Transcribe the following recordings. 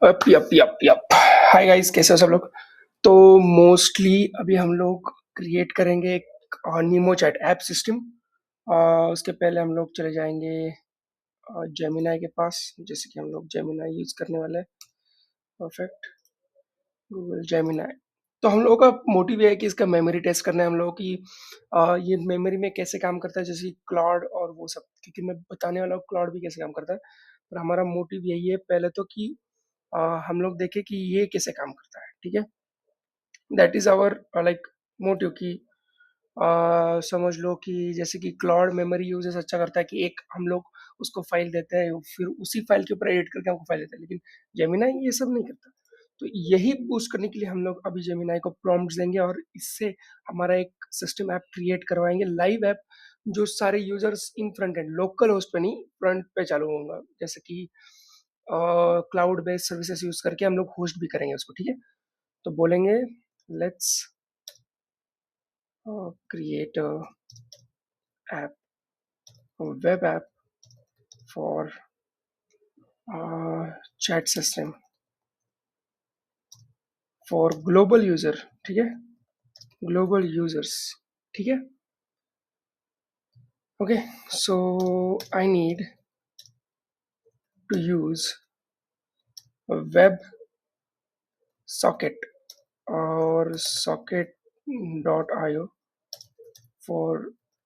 Yup yup yup. Hi guys, कैसे हो सब लोग? तो मोस्टली अभी हम लोग क्रिएट करेंगे एक नीमो चैट ऐप सिस्टम। उसके पहले हम लोग चले जाएंगे जेमिनाई के पास, जैसे कि हम लोग जेमिनाई यूज करने वाले हैं। परफेक्ट। Google Gemini. तो हम लोगों का मोटिव ये है कि इसका मेमोरी टेस्ट करना है हम लोगों की। ये मेमोरी में कैसे काम करता है, जैसे क्लाउड और वो सब, क्योंकि मैं बताने वाला हूँ क्लाउड भी कैसे काम करता है। पर हमारा मोटिव यही है पहले तो कि अ, हम लोग देखें कि ये कैसे काम करता है, ठीक है। That is our like motive कि समझ लो कि जैसे कि क्लाउड मेमोरी यूजेस अच्छा करता है कि एक हम लोग उसको फाइल देते हैं, फिर उसी फाइल के ऊपर एडिट करके हमको फाइल देता है, लेकिन जेमिनाई ये सब नहीं करता। तो यही बूस्ट करने के लिए हम लोग अभी जेमिनाई को प्रॉम्प्ट्स देंगे और इससे हमारा एक सिस्टम ऐप क्रिएट करवाएंगे, लाइव ऐप, जो सारे users in front end local host पे नहीं, फ्रंट पे चालू होगा, जैसे कि क्लाउड बेस्ड सर्विसेज यूज करके हम लोग होस्ट भी करेंगे उसको, ठीक है। तो बोलेंगे let's create a app, a web app for chat system for global user, ठीक है, global users, ठीक है। Okay, so I need to use a web socket or socket.io for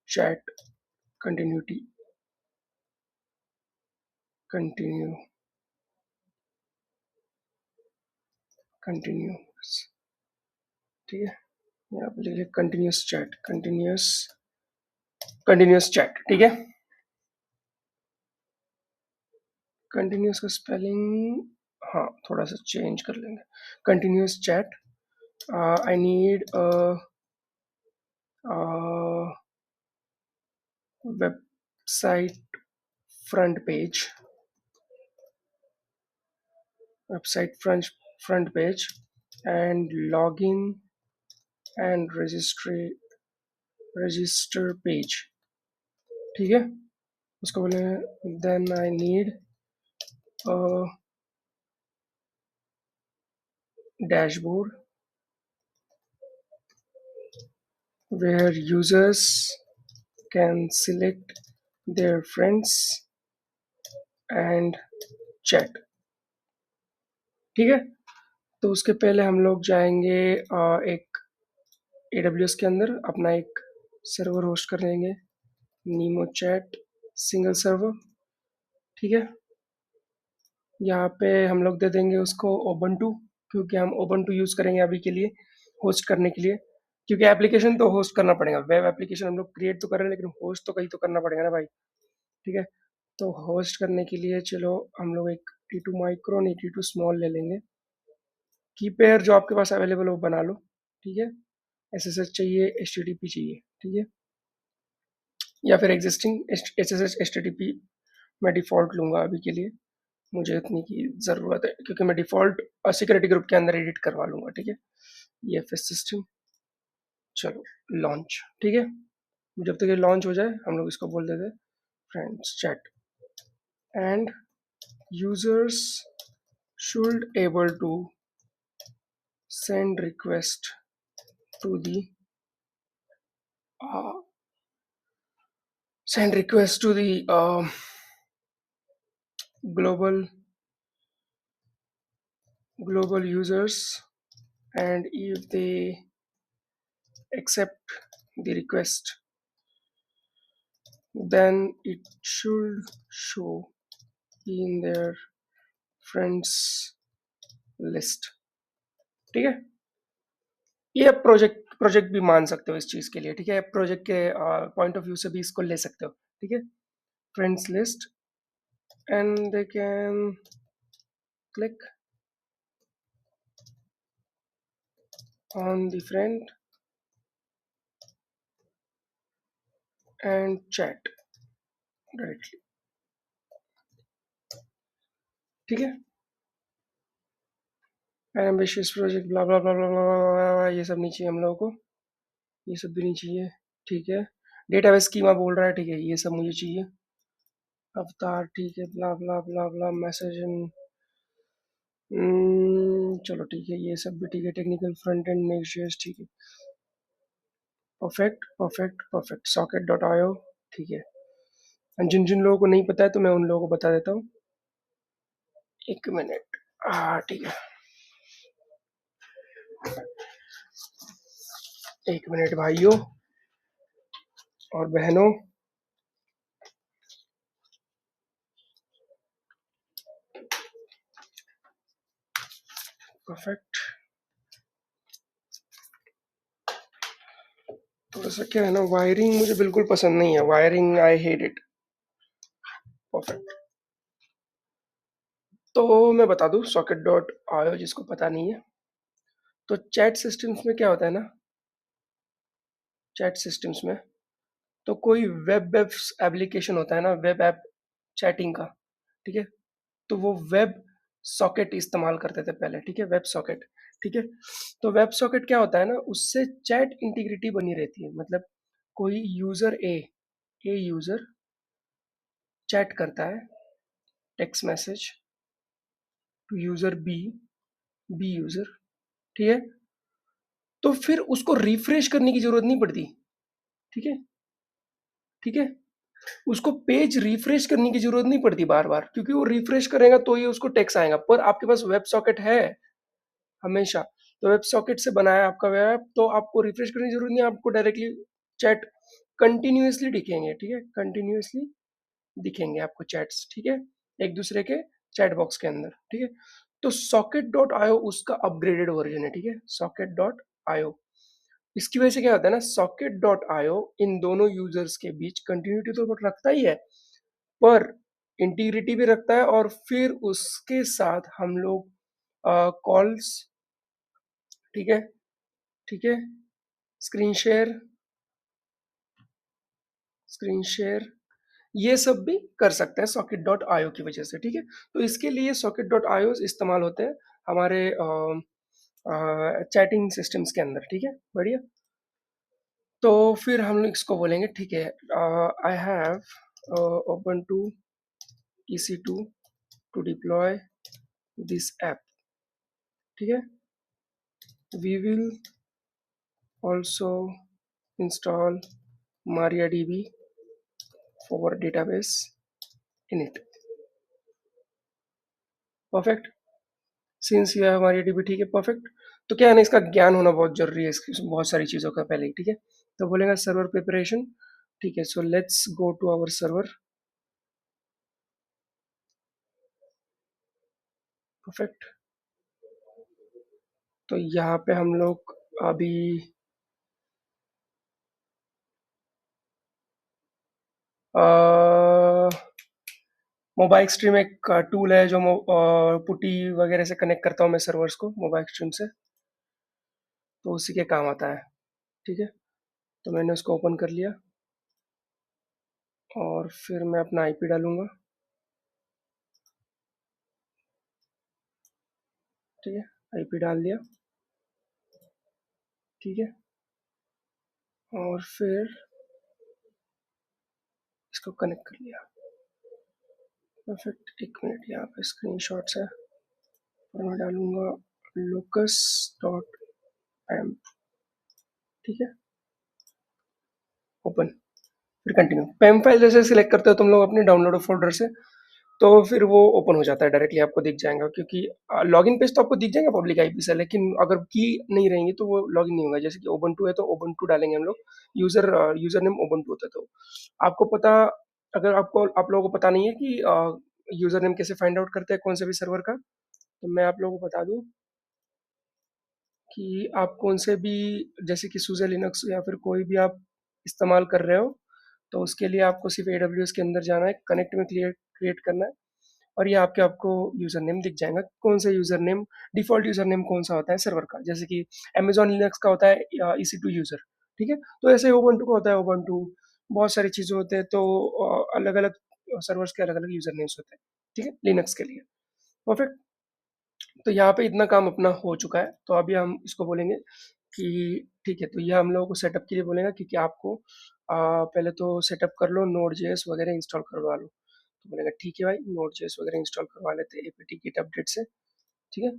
chat continuity, continue, continuous, ठीक है। यहाँ पे लिखिए continuous chat, continuous, continuous chat, ठीक है। कंटिन्यूस का स्पेलिंग हाँ थोड़ा सा चेंज कर लेंगे। Continuous chat. I need website front page, website front page and login and register page, ठीक है। उसको बोले then I need dashboard where users can select their friends and chat, ठीक है। तो उसके पहले हम लोग जाएंगे एक AWS के अंदर अपना एक सर्वर होस्ट कर लेंगे, नीमो चैट सिंगल सर्वर, ठीक है। यहाँ पे हम लोग दे देंगे उसको ओबंटू, क्योंकि हम ओबंटू यूज़ करेंगे अभी के लिए होस्ट करने के लिए, क्योंकि एप्लीकेशन तो होस्ट करना पड़ेगा, वेब एप्लीकेशन हम लोग क्रिएट तो कर रहे हैं लेकिन होस्ट तो कहीं तो करना पड़ेगा ना भाई, ठीक है। तो होस्ट करने के लिए चलो हम लोग एक T2 माइक्रो नहीं T2 स्मॉल ले लेंगे। की पेयर जो आपके पास अवेलेबल हो बना लो, ठीक है। SSH चाहिए, HTTP चाहिए, ठीक है, या फिर एग्जिस्टिंग SSH HTTP मैं डिफ़ॉल्ट लूँगा अभी के लिए, मुझे इतनी की ज़रूरत है क्योंकि मैं डिफ़ॉल्ट सिक्योरिटी ग्रुप के अंदर एडिट करवा लूँगा, ठीक है। EFS सिस्टम, चलो लॉन्च, ठीक है। जब तक ये लॉन्च हो जाए हम लोग इसको बोल देते हैं friends chat and users should able to send request to the uh, send request to the global global users, and if they accept the request then it should show in their friends list, ठीक है। ये project भी मान सकते हो इस चीज के लिए, ठीक है, प्रोजेक्ट के पॉइंट ऑफ व्यू से भी इसको ले सकते हो, ठीक है। Friends list and they can click on the friend and chat directly, ठीक है। एम्बिशियस प्रोजेक्ट ब्ला ब्ला ब्ला ब्ला ब्ला, ये सब नहीं चाहिए हम लोगों को, ये सब भी नहीं चाहिए, ठीक है। डेटाबेस स्कीमा बोल रहा है, ठीक है, ये सब मुझे चाहिए। अवतार, ठीक है, ब्ला ब्ला ब्ला ब्ला, मैसेज चलो ठीक है, ये सब भी ठीक है। टेक्निकल फ्रंट एंड नेक्स्ट, ठीक है। Perfect perfect perfect, socket dot आयो, ठीक है। जिन जिन लोगों को नहीं पता है तो मैं उन लोगों को बता देता हूँ। एक मिनट, हाँ ठीक है, एक मिनट भाइयों और बहनों। परफेक्ट। थोड़ा सा क्या है ना, वायरिंग मुझे बिल्कुल पसंद नहीं है, wiring I hate it. Perfect. तो मैं बता दूं सॉकेट डॉट आयो जिसको पता नहीं है, तो चैट सिस्टम्स में क्या होता है ना, चैट सिस्टम्स में तो कोई वेब वेब एप्लीकेशन होता है ना, वेब ऐप चैटिंग का, ठीक है। तो वो वेब सॉकेट इस्तेमाल करते थे पहले, ठीक है, वेब सॉकेट, ठीक है। तो वेब सॉकेट क्या होता है ना, उससे चैट इंटीग्रिटी बनी रहती है। मतलब कोई यूजर ए यूजर चैट करता है, text message to user B user, ठीक है। तो फिर उसको रिफ्रेश करने की जरूरत नहीं पड़ती, ठीक है, ठीक है। उसको पेज रिफ्रेश करने की जरूरत नहीं पड़ती बार बार, क्योंकि वो रिफ्रेश करेगा तो ही उसको टेक्स्ट आएगा। पर आपके पास वेब सॉकेट है हमेशा, तो वेब सॉकेट से बनाया आपका वेब, तो आपको रिफ्रेश करने की जरूरत नहीं है, आपको डायरेक्टली चैट कंटिन्यूअसली दिखेंगे, ठीक है, कंटिन्यूअसली दिखेंगे आपको चैट्स, ठीक है, एक दूसरे के चैट बॉक्स के अंदर, ठीक है। तो सॉकेट डॉट आयो उसका अपग्रेडेड वर्जन है, ठीक है, सॉकेट डॉट आयो। इसकी वजह से क्या होता है ना, सॉकेट डॉट आयो इन दोनों यूजर्स के बीच कंटिन्यूटी तो रखता ही है, पर इंटीग्रिटी भी रखता है। और फिर उसके साथ हम लोग कॉल्स, ठीक है, ठीक है, स्क्रीन शेयर, स्क्रीन शेयर, ये सब भी कर सकते हैं सॉकेट डॉट आयो की वजह से, ठीक है। तो इसके लिए सॉकेट डॉट आयो इस्तेमाल होते हैं हमारे चैटिंग सिस्टम्स के अंदर, ठीक है, बढ़िया। तो फिर हम लोग इसको बोलेंगे, ठीक है, I have open to EC2 to deploy this app, ठीक है। We will also install MariaDB for database in it। Perfect. Since यह हमारी डीबी, ठीक है, परफेक्ट। तो क्या है ना, इसका ज्ञान होना बहुत जरूरी है, इसकी बहुत सारी चीज़ों का पहले ही, ठीक है। तो बोलेगा सर्वर प्रिपरेशन, ठीक है। So let's go to our server. Perfect. तो यहाँ पे हम लोग अभी मोबाइल स्ट्रीम एक टूल है जो पुटी वगैरह से कनेक्ट करता हूँ मैं सर्वर्स को मोबाइल स्ट्रीम से, तो उसी के काम आता है, ठीक है। तो मैंने उसको ओपन कर लिया और फिर मैं अपना आईपी डालूंगा, ठीक है, आईपी डाल दिया, ठीक है। और फिर इसको कनेक्ट कर लिया, परफेक्ट। एक मिनट, यहाँ पे स्क्रीन शॉट्स है और मैं डालूंगा लोकस डॉट पैम, ठीक है, ओपन। फिर कंटिन्यू, पैम फाइल जैसे सिलेक्ट करते हो तुम लोग अपने डाउनलोड फोल्डर से, तो फिर वो ओपन हो जाता है डायरेक्टली, आपको दिख जाएगा। क्योंकि लॉगिन पेज तो आपको दिख जाएगा पब्लिक आईपी से, लेकिन अगर की नहीं रहेंगी तो वो लॉगिन नहीं होगा। जैसे कि ओबंटू है तो ओबंटू डालेंगे हम लोग, यूजर यूजर नेम ओबंटू होता है। तो आपको पता, अगर आपको आप लोगों को पता नहीं है कि यूजर नेम कैसे फाइंड आउट करते हैं कौन से भी सर्वर का, तो मैं आप लोगों को बता दूं कि आप कौन से भी, जैसे कि सूजे लिनक्स या फिर कोई भी आप इस्तेमाल कर रहे हो, तो उसके लिए आपको सिर्फ AWS के अंदर जाना है, कनेक्ट में क्रिएट क्रिएट करना है, और ये आपके आपको यूजर नेम दिख जाएगा। कौन सा user name, default user name कौन सा होता है सर्वर का, जैसे कि अमेजॉन लिनक्स का होता है EC2 यूजर, ठीक है। तो ऐसे ओबंटू का होता है ओबंटू, बहुत सारी चीज़ें होते हैं। तो अलग अलग सर्वर्स के अलग अलग यूजर नेम्स होते हैं, ठीक है, लिनक्स के लिए। परफेक्ट। तो यहाँ पे इतना काम अपना हो चुका है, तो अभी हम इसको बोलेंगे कि ठीक है, तो ये हम लोगों को सेटअप के लिए बोलेगा क्योंकि आपको पहले तो सेटअप कर लो, नोड जेएस वगैरह इंस्टॉल करवा लो। तो बोलेगा ठीक है भाई, नोड जेएस वगैरह इंस्टॉल करवा लेते हैं apt-get अपडेट से। ठीक है,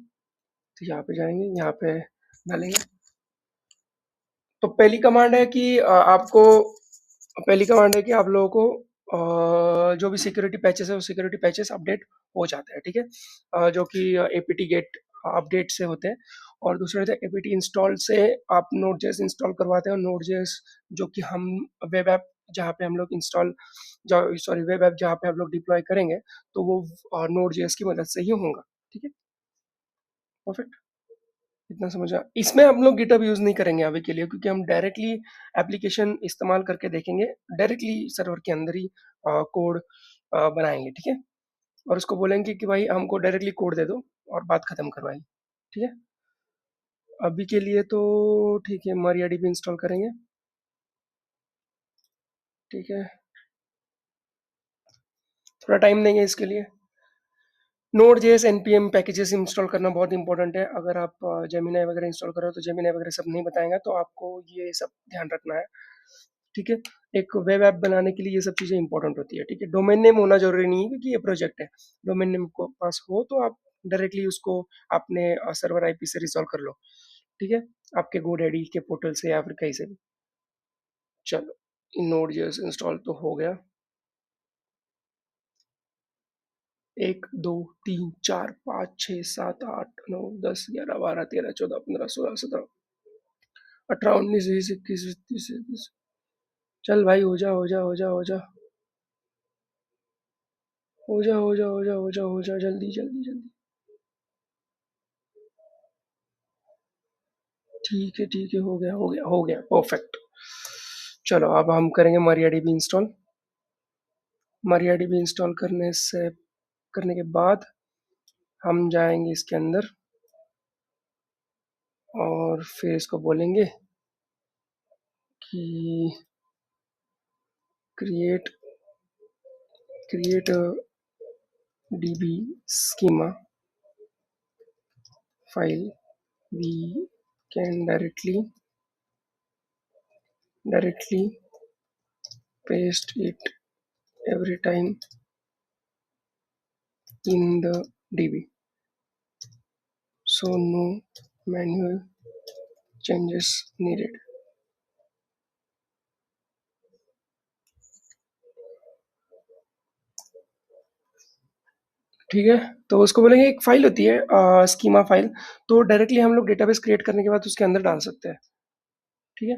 तो यहाँ पे जाएंगे, यहाँ पे डालेंगे। तो पहली कमांड है कि आपको, पहली कमांड है कि आप लोगों को जो भी सिक्योरिटी पैचेस है वो सिक्योरिटी पैचेस अपडेट हो जाते हैं, ठीक है, जो कि एपीटी गेट अपडेट से होते हैं। और दूसरे थे एपीटी इंस्टॉल से आप नोड जेएस इंस्टॉल करवाते हैं, और नोड जेएस जो कि हम वेब ऐप जहाँ पे हम लोग इंस्टॉल, सॉरी वेब ऐप जहाँ पे हम लोग डिप्लॉय करेंगे, तो वो नोड जेएस की मदद से ही होगा। ठीक है, परफेक्ट, इतना समझा। इसमें हम लोग गिटहब यूज नहीं करेंगे अभी के लिए, क्योंकि हम डायरेक्टली एप्लीकेशन इस्तेमाल करके देखेंगे, डायरेक्टली सर्वर के अंदर ही कोड बनाएंगे, ठीक है। और उसको बोलेंगे कि भाई हमको डायरेक्टली कोड दे दो और बात खत्म करवाएंगे, ठीक है। अभी के लिए तो ठीक है, MariaDB इंस्टॉल करेंगे, ठीक है, थोड़ा टाइम देंगे इसके लिए। Node JS NPM packages install करना बहुत इंपॉर्टेंट है। अगर आप जेमिनाई वगैरह इंस्टॉल कर रहे हो तो जेमिनाई वगैरह सब नहीं बताएगा, तो आपको ये सब ध्यान रखना है, ठीक है। एक वेब ऐप बनाने के लिए ये सब चीज़ें इंपॉर्टेंट होती है, ठीक है। डोमेन नेम होना जरूरी नहीं है, क्योंकि ये प्रोजेक्ट है। डोमेन नेम को पास हो तो आप डायरेक्टली उसको अपने सर्वर आईपी से रिजॉल्व कर लो, ठीक है, आपके GoDaddy के पोर्टल से या फिर कहीं से भी। चलो, नोड जेएस इंस्टॉल तो हो गया। 1 2 3 4 5 6 7 8 9 10 11 12 13 14 15 16 17 18 19 20 21 22। चल भाई, हो जा हो जा हो जा हो जा हो जा हो जा हो जा हो जा हो जा, जल्दी जल्दी जल्दी। ठीक है, हो गया हो गया हो गया, परफेक्ट। चलो, अब हम करेंगे MariaDB इंस्टॉल। MariaDB इंस्टॉल करने के बाद हम जाएंगे इसके अंदर, और फिर इसको बोलेंगे कि create create DB schema file. We can directly paste it every time in the DB, so no manual changes needed. ठीक है, तो उसको बोलेंगे एक फाइल होती है स्कीमा फाइल, तो डायरेक्टली हम लोग डेटाबेस क्रिएट करने के बाद उसके अंदर डाल सकते हैं, ठीक है।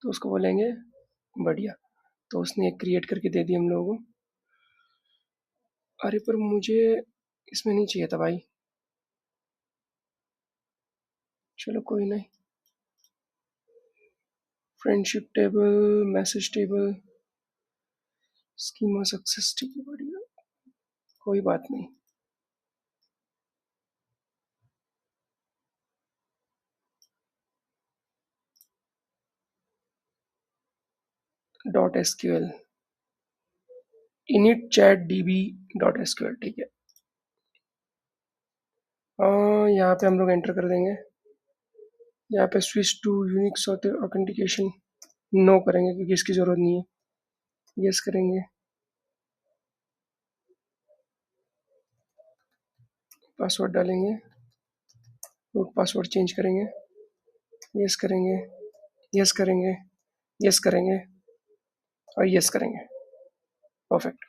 तो उसको बोलेंगे बढ़िया, तो उसने एक क्रिएट करके दे दी हम लोगों को। अरे पर मुझे इसमें नहीं चाहिए था भाई, चलो कोई नहीं। Friendship table, message table, schema success, ठीक है, बढ़िया, कोई बात नहीं। .sql, init chat db .sql, ठीक है। यहाँ पे हम लोग एंटर कर देंगे, यहाँ पे switch to Unix authentication no करेंगे, क्योंकि इसकी ज़रूरत नहीं है। यस करेंगे, पासवर्ड डालेंगे, रूट पासवर्ड चेंज करेंगे, यस करेंगे, यस करेंगे, यस करेंगे, और यस करेंगे, परफेक्ट।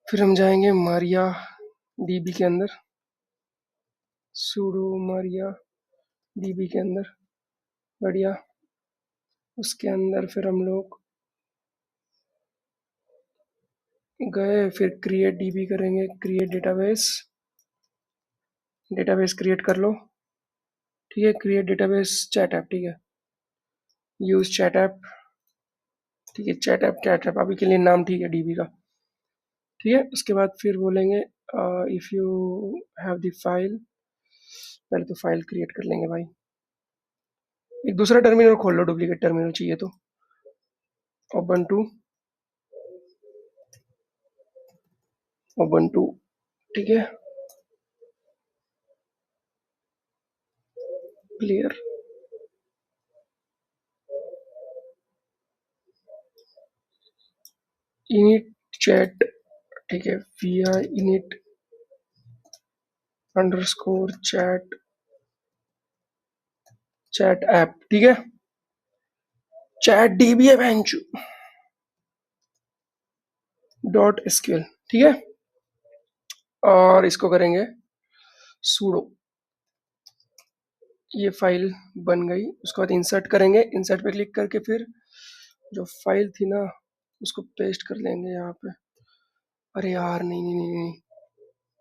फिर हम जाएंगे मारिया डीबी के अंदर, sudo मारिया डीबी के अंदर, बढ़िया। उसके अंदर फिर हम लोग गए, फिर क्रिएट डीबी करेंगे, क्रिएट डेटाबेस, डेटाबेस क्रिएट कर लो, ठीक है। क्रिएट डेटाबेस चैट ऐप, ठीक है, यूज चैट ऐप, ठीक है, चैट ऐप अभी के लिए नाम, ठीक है, डीबी का, ठीक है। उसके बाद फिर बोलेंगे if you have the file, पहले तो फाइल क्रिएट कर लेंगे भाई। एक दूसरा टर्मिनल खोल लो, डुप्लीकेट टर्मिनल चाहिए तो, ओबंटू, ओबंटू, ठीक है, क्लियर, इनिट चैट ठीक है, vi init underscore chat app, ठीक है, चैट डीबी है बेंचू .sql, ठीक है। और इसको करेंगे sudo, ये फाइल बन गई। उसके बाद इंसर्ट करेंगे, इंसर्ट पे क्लिक करके फिर जो फाइल थी ना उसको पेस्ट कर लेंगे यहाँ पे। अरे यार नहीं नहीं नहीं नहीं,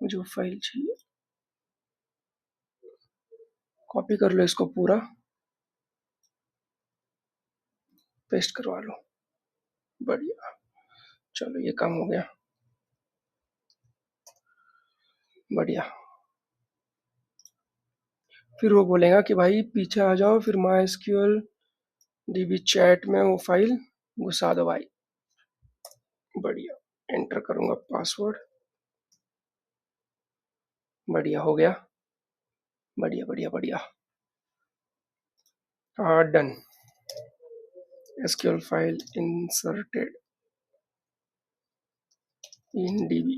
मुझे वो फाइल चाहिए। कॉपी कर लो इसको पूरा, पेस्ट करवा लो, बढ़िया। चलो ये काम हो गया, बढ़िया। फिर वो बोलेगा कि भाई पीछे आ जाओ, फिर MySQL डीबी चैट में वो फाइल घुसा दो भाई, बढ़िया। एंटर करूंगा पासवर्ड, बढ़िया हो गया, बढ़िया बढ़िया बढ़िया। Done, SQL file inserted in dB,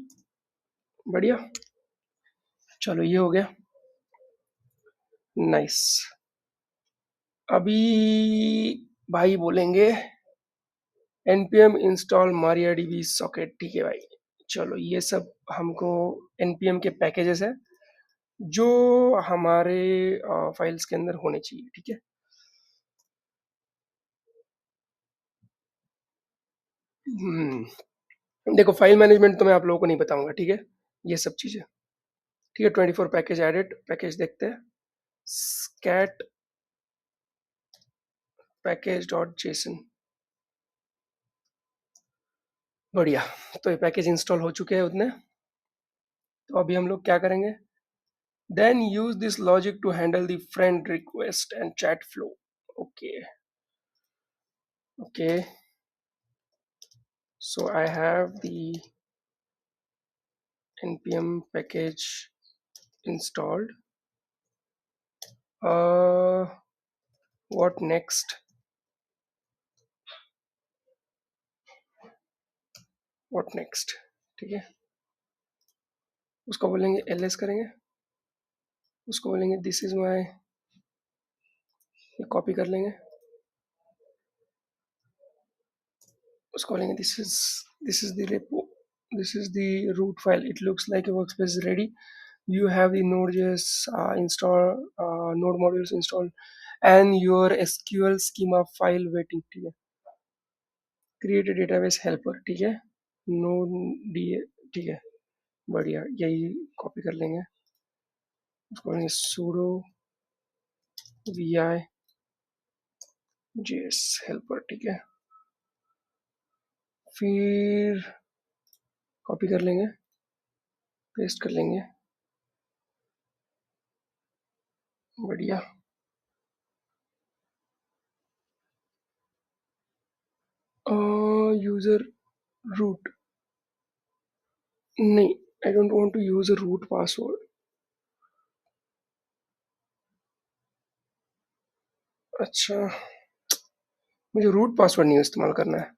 बढ़िया। चलो ये हो गया, नाइस। अभी भाई बोलेंगे npm इंस्टॉल mariadb सॉकेट, ठीक है भाई। चलो ये सब हमको npm के पैकेजेस है जो हमारे फाइल्स के अंदर होने चाहिए, ठीक है। देखो फाइल मैनेजमेंट तो मैं आप लोगों को नहीं बताऊंगा, ठीक है, ये सब चीजें, ठीक है। 24 पैकेज एडेड, पैकेज देखते हैं, scat पैकेज डॉट जेसन, बढ़िया। तो ये पैकेज इंस्टॉल हो चुके हैं उतने। तो अभी हम लोग क्या करेंगे, then use this logic to handle the friend request and chat flow. Okay okay, so I have the npm package installed. uh what next, what next, ठीक है। उसको बोलेंगे ls करेंगे, उसको बोलेंगे दिस इज माई, ये कॉपी कर लेंगे, उसको बोलेंगे this is the repo, this is the root file, it looks like a workspace is ready, you have the node.js install, node modules installed and your sql schema file waiting, ठीक है। Create a database helper, ठीक है, node D, ठीक है, बढ़िया। यही copy कर लेंगे, उसको बोलेंगे sudo vi js helper, ठीक है। फिर कॉपी कर लेंगे, पेस्ट कर लेंगे, बढ़िया। यूजर रूट, नहीं, I don't want to use a root password. अच्छा, मुझे रूट पासवर्ड नहीं इस्तेमाल करना है।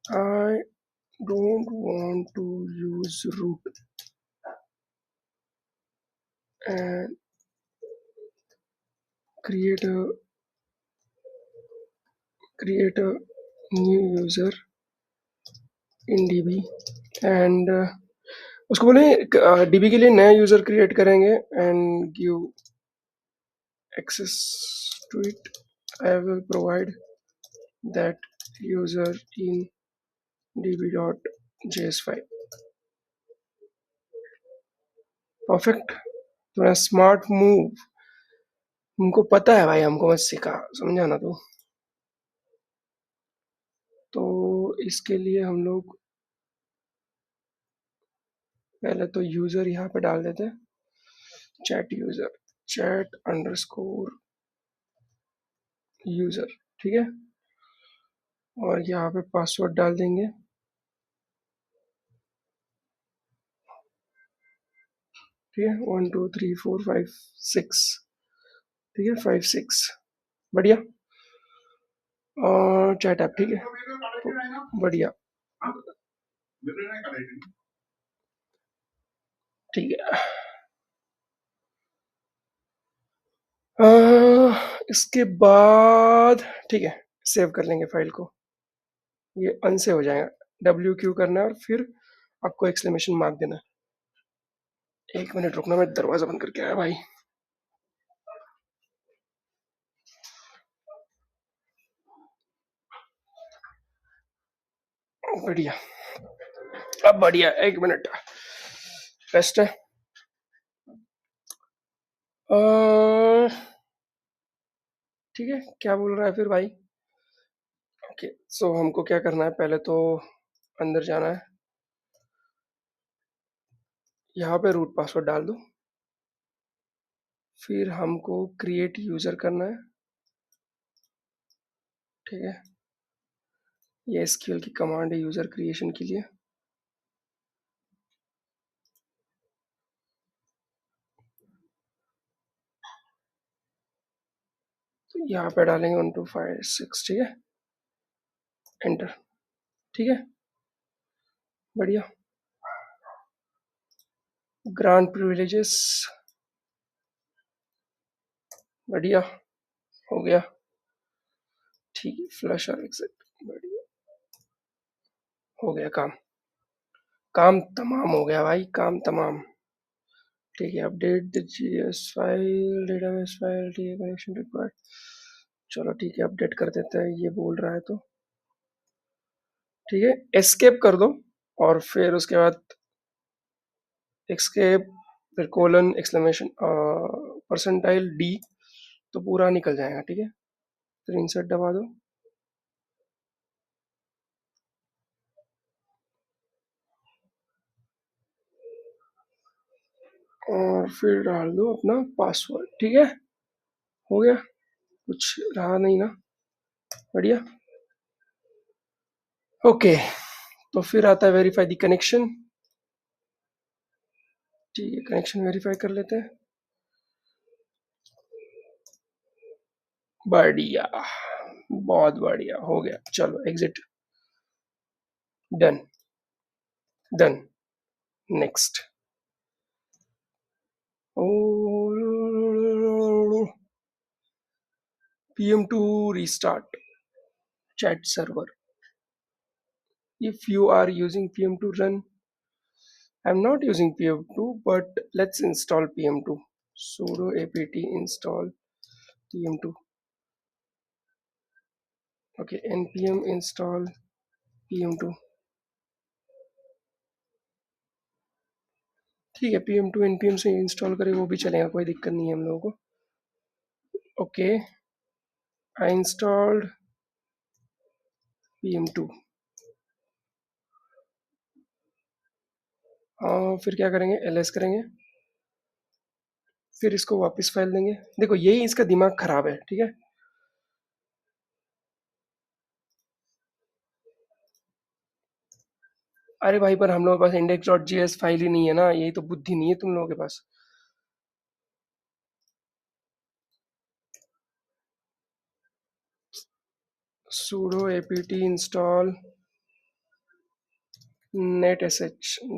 I don't want to use root and create a create a new user in db and उसको बोले डीबी के लिए नया यूजर क्रिएट करेंगे and give access to it, I will provide that user in db.js file, perfect. थोड़ा smart move, हमको पता है भाई, हमको मत सिखा, समझा ना तू। तो इसके लिए हम लोग पहले तो यूजर यहाँ पे डाल देते हैं, chat user, chat underscore user, ठीक है। और यहाँ पे पासवर्ड डाल देंगे, ठीक है, 1 2 3 4 5 6, ठीक है, 5 6, बढ़िया। और चैट ऐप, ठीक है, बढ़िया। ठीक है। इसके बाद ठीक है, सेव कर लेंगे फाइल को। ये अनसेव हो जाएगा। WQ करना है और फिर आपको एक्सक्लेमेशन मार्क देना है। 1 मिनट रुकना, मैं दरवाजा बंद करके आया भाई। बढ़िया, अब बढ़िया। 1 मिनट बेस्ट है। ठीक है, क्या बोल रहा है फिर भाई? ओके, सो हमको क्या करना है, पहले तो अंदर जाना है। यहाँ पे रूट पासवर्ड डाल दो। फिर हमको क्रिएट यूजर करना है। ठीक है, ये एसक्यूएल की कमांड है यूजर क्रिएशन के लिए। तो यहाँ पे डालेंगे 1256। ठीक है, एंटर। ठीक है, बढ़िया। ग्रांट प्रिविलेजेस, बढ़िया, हो गया। ठीक है, फ्लश और एग्जिट, बढ़िया, हो गया काम। काम तमाम हो गया भाई, काम तमाम। ठीक है, update the GS file, database file, ठीक है, कनेक्शन रिक्वायर्ड। चलो ठीक है, अपडेट कर देते हैं, ये बोल रहा है तो। ठीक है, एस्केप कर दो और फिर उसके बाद एस्केप, फिर कोलन, एक्सक्लेमेशन, परसेंटाइल डी, तो पूरा निकल जाएगा। ठीक है, फिर इंसर्ट दबा दो और फिर डाल दो अपना पासवर्ड। ठीक है, हो गया, कुछ रहा नहीं ना, बढ़िया। ओके, तो फिर आता है वेरीफाई द कनेक्शन। ठीक है, कनेक्शन वेरीफाई कर लेते हैं। बढ़िया, बहुत बढ़िया, हो गया। चलो exit, done, done, next. PM2 restart chat server. If you are using PM2 run, I'm not using PM2, but let's install PM2. Sudo apt install PM2. Okay, npm install PM2। ठीक है, PM2 npm से install करें वो भी चलेगा, कोई दिक्कत नहीं है हम लोगों को। ओके, आई इंस्टॉल्ड PM2। फिर क्या करेंगे, ls करेंगे, फिर इसको वापस फाइल देंगे। देखो यही इसका दिमाग खराब है। ठीक है, अरे भाई, पर हम लोगों के पास index.js फाइल ही नहीं है ना, यही तो बुद्धि नहीं है तुम लोगों के पास। sudo apt install netsh,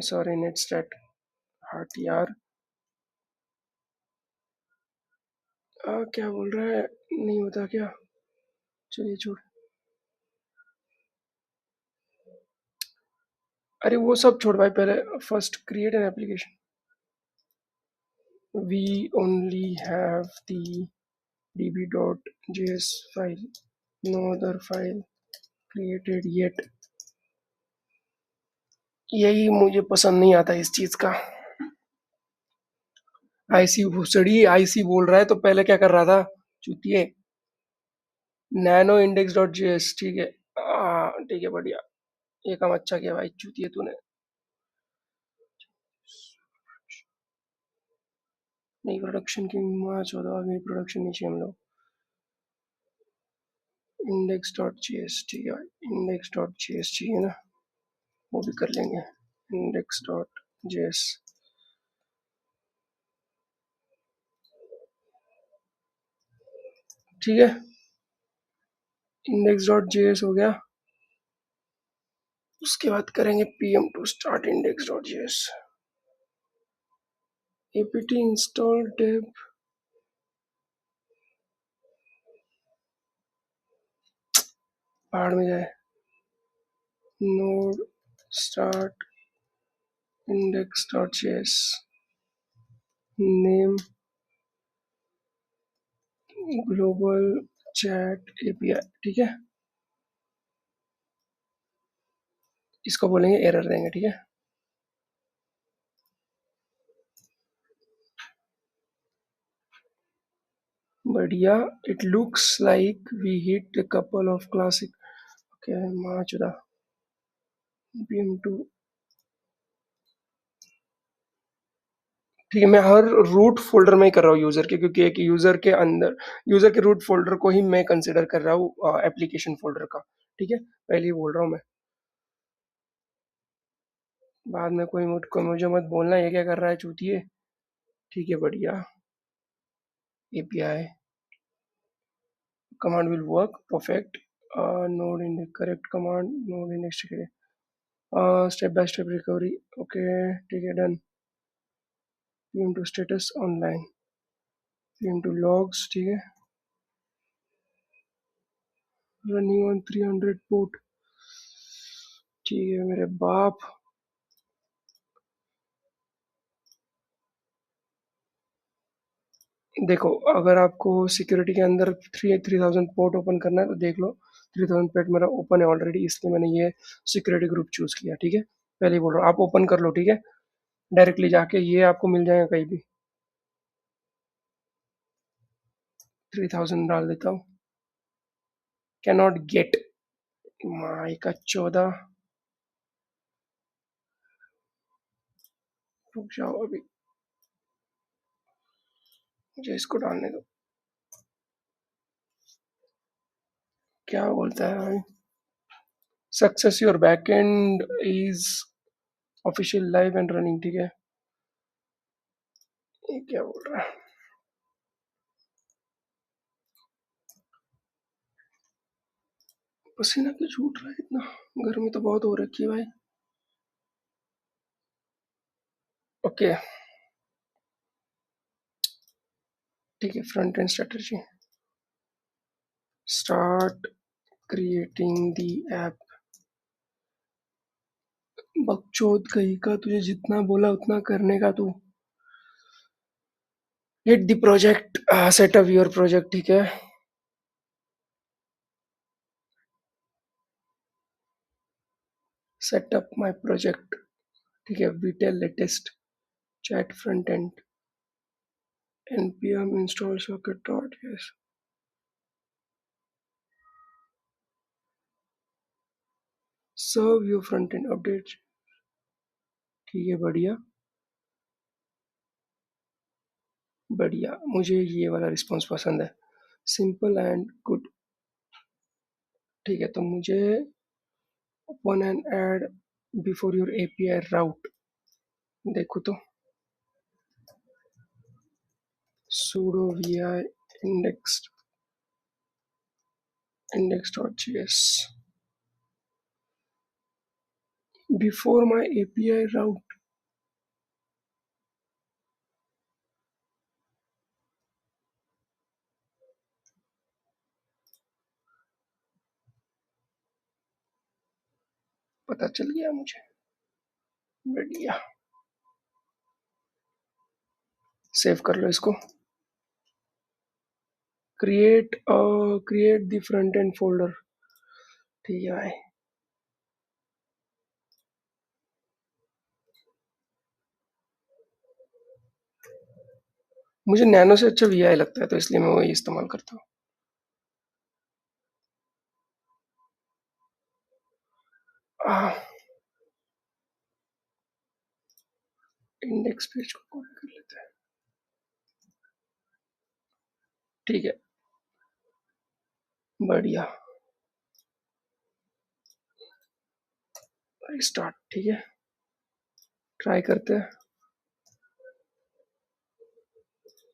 sorry netstat hard यार। क्या बोल रहा है, नहीं होता क्या? चलिए छोड़, अरे वो सब छोड़ भाई, पहले first create an application. We only have the db.js file, no other file created yet. यही मुझे पसंद नहीं आता इस चीज का। आईसी भूसड़ी, आईसी बोल रहा है तो पहले क्या कर रहा था, चूतिए? Nano index dot JS. ठीक है, ठीक है, बढ़िया, ये काम अच्छा किया भाई, चूतिए तूने। नहीं, प्रोडक्शन की माँ चौदह, अभी प्रोडक्शन नहीं चाहिए हम लोग। इंडेक्स डॉट जेएस, ठीक है भाई, इंडेक्स डॉट जेएस चाहिए ना, वो भी कर लेंगे। इंडेक्स डॉट जेएस, ठीक है, इंडेक्स डॉट जेएस हो गया। उसके बाद करेंगे pm to start index.js, apt install deb, पहाड़ में जाए, node start index.js, name global chat API, ठीक है, इसको बोलेंगे एरर देंगे, ठीक है। बढ़िया, it looks like we hit a couple of classic, okay, माचुदा pm2, ठीक है। मैं हर रूट फोल्डर में ही कर रहा हूँ यूजर के, क्योंकि एक यूजर के अंदर, यूजर के रूट फोल्डर को ही मैं कंसिडर कर रहा हूँ एप्लीकेशन फोल्डर का, ठीक है, पहले ही बोल रहा हूँ मैं, बाद में कोई मुझे मत बोलना ये क्या कर रहा है चूतिए, ठीक है। बढ़िया, API command will work perfect, node index correct command, node index ठीक है, step by step recovery, okay, ठीक है, done, pm to status online, pm to logs, ठीक है, running on 300 port, ठीक है मेरे बाप। देखो, अगर आपको सिक्योरिटी के अंदर 3000 पोर्ट ओपन करना है तो देख लो, 3000 पोर्ट मेरा ओपन है ऑलरेडी, इसलिए मैंने ये सिक्योरिटी ग्रुप चूज किया, ठीक है। पहले ही बोल रहा हूँ, आप ओपन कर लो, ठीक है, डायरेक्टली जाके ये आपको मिल जाएगा कहीं भी। 3000 डाल देता हूँ, कैनॉट गेट, माई का 14, रुक जाओ अभी, मुझे इसको डालने दो, क्या बोलता है भाई, success your backend is official live and running, ठीक है, ये क्या बोल रहा है, पसीना क्यों छूट रहा है इतना, गर्मी तो बहुत हो रखी है भाई। ओके, ठीक है, front end strategy, start creating the app, बकचोद कहीं का, तुझे जितना बोला उतना करने का तू, hit the project, setup your project, ठीक है, सेटअप माय प्रोजेक्ट, ठीक है, विटेल latest chat front end, npm install socket dot yes, serve your front end update, ठीक है, बढ़िया बढ़िया, मुझे ये वाला रिस्पॉन्स पसंद है, सिंपल एंड गुड, ठीक है। तो मुझे open and add before your API route, देखो तो, sudo vi index.js before my API route, पता चल गया मुझे, बढ़िया, सेव कर लो इसको, create the front end folder, ठीक है भाई, मुझे नैनो से अच्छा वीआई लगता है तो इसलिए मैं वही इस्तेमाल करता हूँ। इंडेक्स पेज को कॉपी कर लेते हैं, ठीक है, बढ़िया, स्टार्ट, ठीक है, ट्राई करते हैं,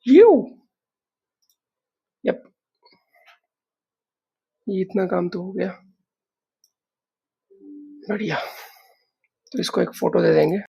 यू, यप, ये इतना काम तो हो गया, बढ़िया। तो इसको एक फ़ोटो दे देंगे।